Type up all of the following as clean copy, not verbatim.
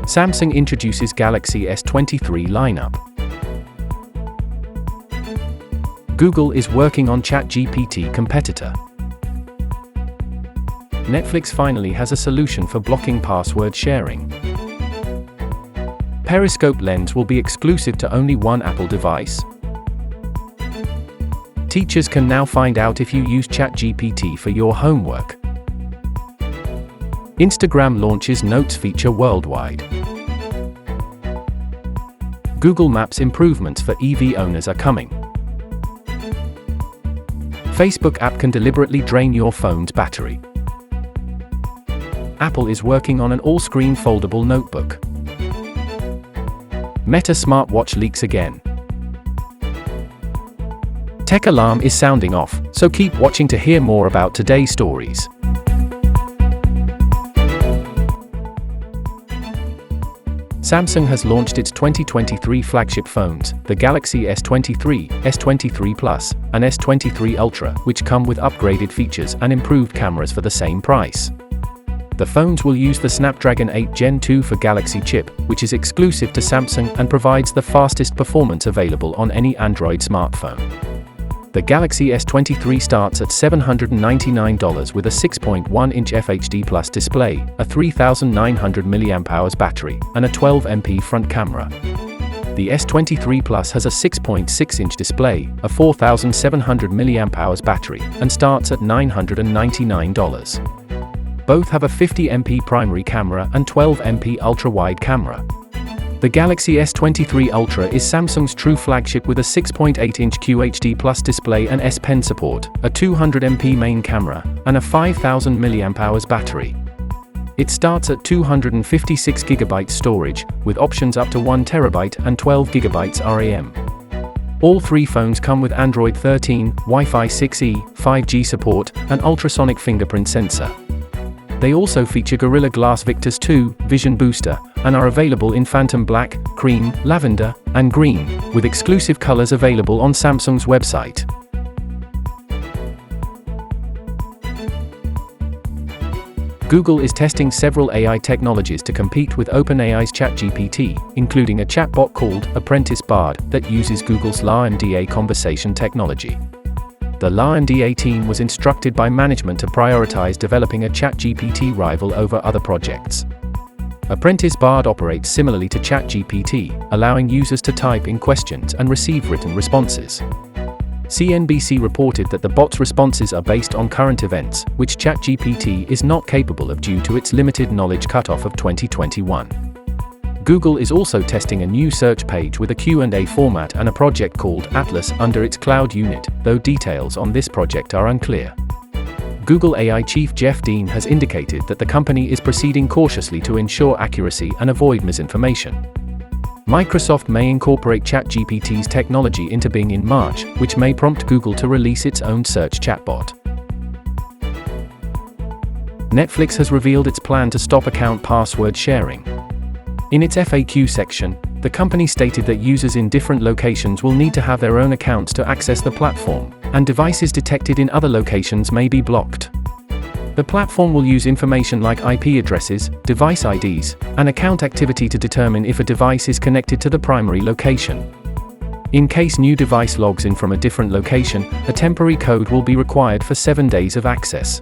Samsung introduces Galaxy S23 lineup. Google is working on ChatGPT competitor. Netflix finally has a solution for blocking password sharing. Periscope lens will be exclusive to only one Apple device. Teachers can now find out if you use ChatGPT for your homework. Instagram launches Notes feature worldwide. Google Maps improvements for EV owners are coming. Facebook app can deliberately drain your phone's battery. Apple is working on an all-screen foldable notebook. Meta smartwatch leaks again. Tech alarm is sounding off, so keep watching to hear more about today's stories. Samsung has launched its 2023 flagship phones, the Galaxy S23, S23 Plus, and S23 Ultra, which come with upgraded features and improved cameras for the same price. The phones will use the Snapdragon 8 Gen 2 for Galaxy chip, which is exclusive to Samsung and provides the fastest performance available on any Android smartphone. The Galaxy S23 starts at $799 with a 6.1-inch FHD Plus display, a 3,900 mAh battery, and a 12MP front camera. The S23 Plus has a 6.6-inch display, a 4,700 mAh battery, and starts at $999. Both have a 50MP primary camera and 12MP ultra-wide camera. The Galaxy S23 Ultra is Samsung's true flagship with a 6.8-inch QHD Plus display and S Pen support, a 200MP main camera, and a 5,000 mAh battery. It starts at 256GB storage, with options up to 1TB and 12GB RAM. All three phones come with Android 13, Wi-Fi 6E, 5G support, and ultrasonic fingerprint sensor. They also feature Gorilla Glass Victus 2 Vision Booster, and are available in Phantom Black, Cream, Lavender, and Green, with exclusive colors available on Samsung's website. Google is testing several AI technologies to compete with OpenAI's ChatGPT, including a chatbot called Apprentice Bard that uses Google's LaMDA conversation technology. The LaMDA team was instructed by management to prioritize developing a ChatGPT rival over other projects. Apprentice Bard operates similarly to ChatGPT, allowing users to type in questions and receive written responses. CNBC reported that the bot's responses are based on current events, which ChatGPT is not capable of due to its limited knowledge cutoff of 2021. Google is also testing a new search page with a Q&A format and a project called Atlas under its cloud unit, though details on this project are unclear. Google AI chief Jeff Dean has indicated that the company is proceeding cautiously to ensure accuracy and avoid misinformation. Microsoft may incorporate ChatGPT's technology into Bing in March, which may prompt Google to release its own search chatbot. Netflix has revealed its plan to stop account password sharing. In its FAQ section, the company stated that users in different locations will need to have their own accounts to access the platform, and devices detected in other locations may be blocked. The platform will use information like IP addresses, device IDs, and account activity to determine if a device is connected to the primary location. In case new device logs in from a different location, a temporary code will be required for 7 days of access.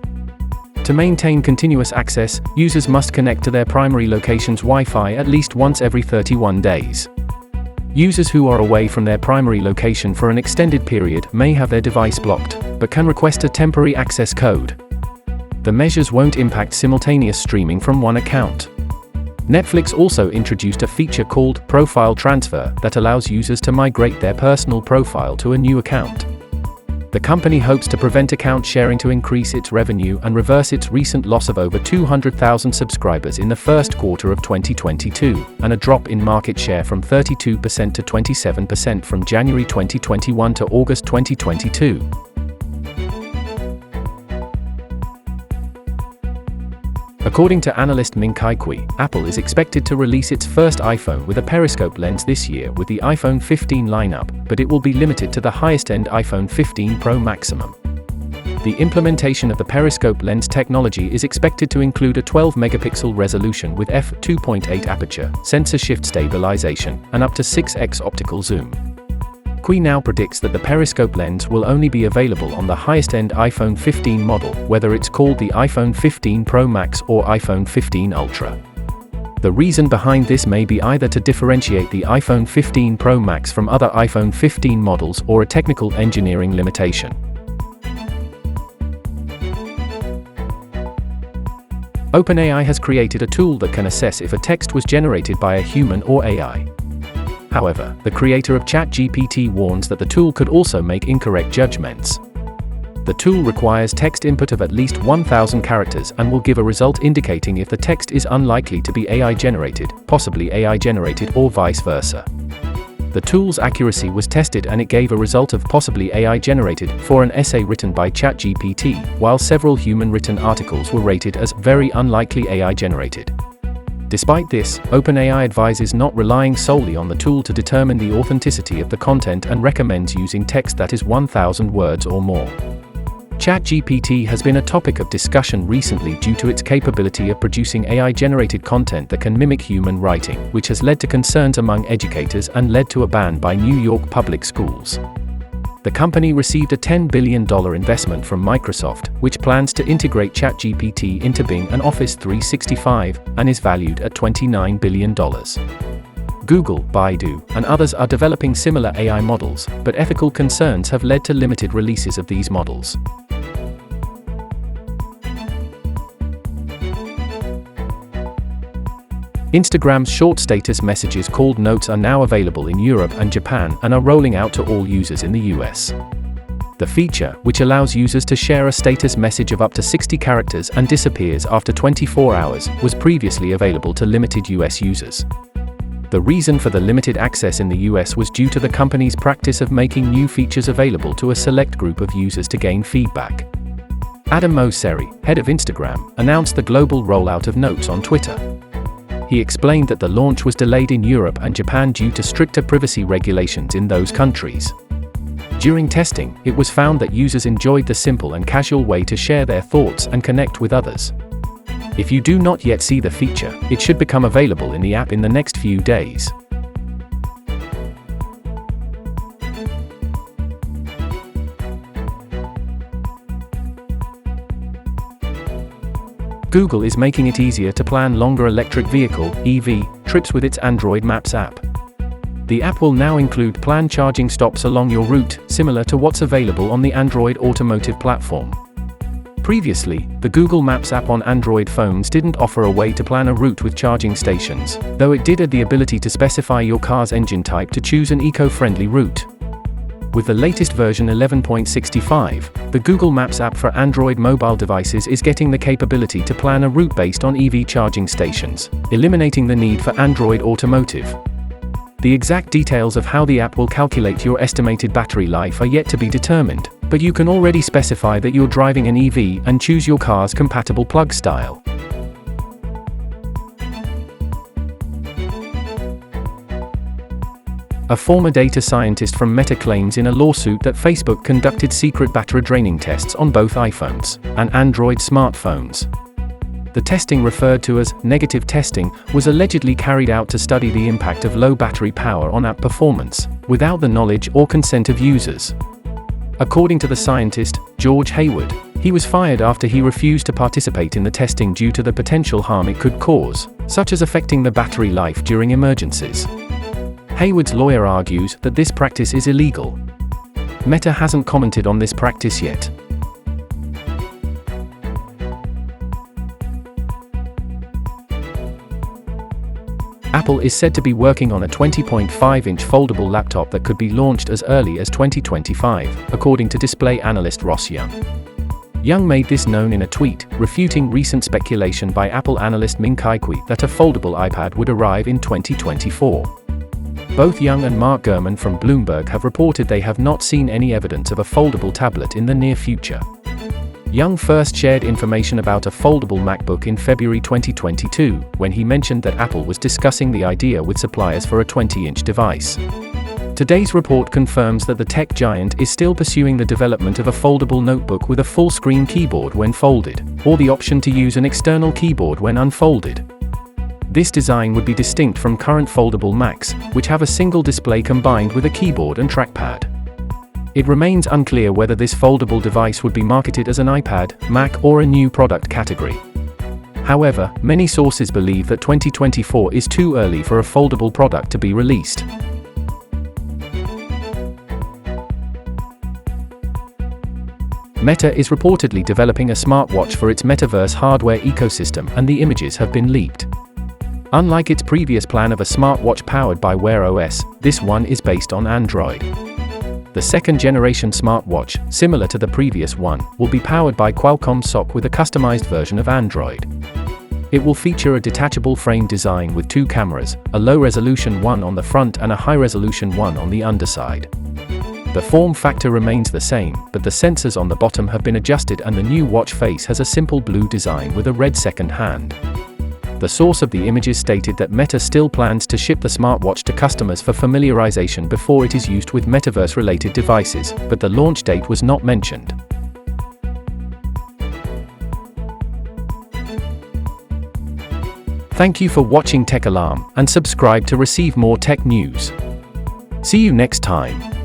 To maintain continuous access, users must connect to their primary location's Wi-Fi at least once every 31 days. Users who are away from their primary location for an extended period may have their device blocked, but can request a temporary access code. The measures won't impact simultaneous streaming from one account. Netflix also introduced a feature called Profile Transfer that allows users to migrate their personal profile to a new account. The company hopes to prevent account sharing to increase its revenue and reverse its recent loss of over 200,000 subscribers in the first quarter of 2022, and a drop in market share from 32% to 27% from January 2021 to August 2022. According to analyst Ming-Chi, Apple is expected to release its first iPhone with a periscope lens this year with the iPhone 15 lineup, but it will be limited to the highest-end iPhone 15 Pro maximum. The implementation of the periscope lens technology is expected to include a 12-megapixel resolution with f2.8 aperture, sensor shift stabilization, and up to 6x optical zoom. Qi now predicts that the periscope lens will only be available on the highest-end iPhone 15 model, whether it's called the iPhone 15 Pro Max or iPhone 15 Ultra. The reason behind this may be either to differentiate the iPhone 15 Pro Max from other iPhone 15 models or a technical engineering limitation. OpenAI has created a tool that can assess if a text was generated by a human or AI. However, the creator of ChatGPT warns that the tool could also make incorrect judgments. The tool requires text input of at least 1,000 characters and will give a result indicating if the text is unlikely to be AI-generated, possibly AI-generated or vice versa. The tool's accuracy was tested and it gave a result of possibly AI-generated for an essay written by ChatGPT, while several human-written articles were rated as very unlikely AI-generated. Despite this, OpenAI advises not relying solely on the tool to determine the authenticity of the content and recommends using text that is 1,000 words or more. ChatGPT has been a topic of discussion recently due to its capability of producing AI-generated content that can mimic human writing, which has led to concerns among educators and led to a ban by New York public schools. The company received a $10 billion investment from Microsoft, which plans to integrate ChatGPT into Bing and Office 365, and is valued at $29 billion. Google, Baidu, and others are developing similar AI models, but ethical concerns have led to limited releases of these models. Instagram's short status messages called Notes are now available in Europe and Japan and are rolling out to all users in the US. The feature, which allows users to share a status message of up to 60 characters and disappears after 24 hours, was previously available to limited US users. The reason for the limited access in the US was due to the company's practice of making new features available to a select group of users to gain feedback. Adam Mosseri, head of Instagram, announced the global rollout of Notes on Twitter. He explained that the launch was delayed in Europe and Japan due to stricter privacy regulations in those countries. During testing, it was found that users enjoyed the simple and casual way to share their thoughts and connect with others. If you do not yet see the feature, it should become available in the app in the next few days. Google is making it easier to plan longer electric vehicle (EV) trips with its Android Maps app. The app will now include planned charging stops along your route, similar to what's available on the Android automotive platform. Previously, the Google Maps app on Android phones didn't offer a way to plan a route with charging stations, though it did add the ability to specify your car's engine type to choose an eco-friendly route. With the latest version 11.65, the Google Maps app for Android mobile devices is getting the capability to plan a route based on EV charging stations, eliminating the need for Android Automotive. The exact details of how the app will calculate your estimated battery life are yet to be determined, but you can already specify that you're driving an EV and choose your car's compatible plug style. A former data scientist from Meta claims in a lawsuit that Facebook conducted secret battery draining tests on both iPhones and Android smartphones. The testing, referred to as negative testing, was allegedly carried out to study the impact of low battery power on app performance, without the knowledge or consent of users. According to the scientist, George Hayward, he was fired after he refused to participate in the testing due to the potential harm it could cause, such as affecting the battery life during emergencies. Hayward's lawyer argues that this practice is illegal. Meta hasn't commented on this practice yet. Apple is said to be working on a 20.5-inch foldable laptop that could be launched as early as 2025, according to display analyst Ross Young. Young made this known in a tweet, refuting recent speculation by Apple analyst Ming-Chi that a foldable iPad would arrive in 2024. Both Young and Mark Gurman from Bloomberg have reported they have not seen any evidence of a foldable tablet in the near future. Young first shared information about a foldable MacBook in February 2022, when he mentioned that Apple was discussing the idea with suppliers for a 20-inch device. To Today's report confirms that the tech giant is still pursuing the development of a foldable notebook with a full-screen keyboard when folded, or the option to use an external keyboard when unfolded. This design would be distinct from current foldable Macs, which have a single display combined with a keyboard and trackpad. It remains unclear whether this foldable device would be marketed as an iPad, Mac, or a new product category. However, many sources believe that 2024 is too early for a foldable product to be released. Meta is reportedly developing a smartwatch for its metaverse hardware ecosystem, and the images have been leaked. Unlike its previous plan of a smartwatch powered by Wear OS, this one is based on Android. The second-generation smartwatch, similar to the previous one, will be powered by Qualcomm SoC with a customized version of Android. It will feature a detachable frame design with two cameras, a low-resolution one on the front and a high-resolution one on the underside. The form factor remains the same, but the sensors on the bottom have been adjusted and the new watch face has a simple blue design with a red second hand. The source of the images stated that Meta still plans to ship the smartwatch to customers for familiarization before it is used with metaverse-related devices, but the launch date was not mentioned. Thank you for watching Tech Alarm, and subscribe to receive more tech news. See you next time.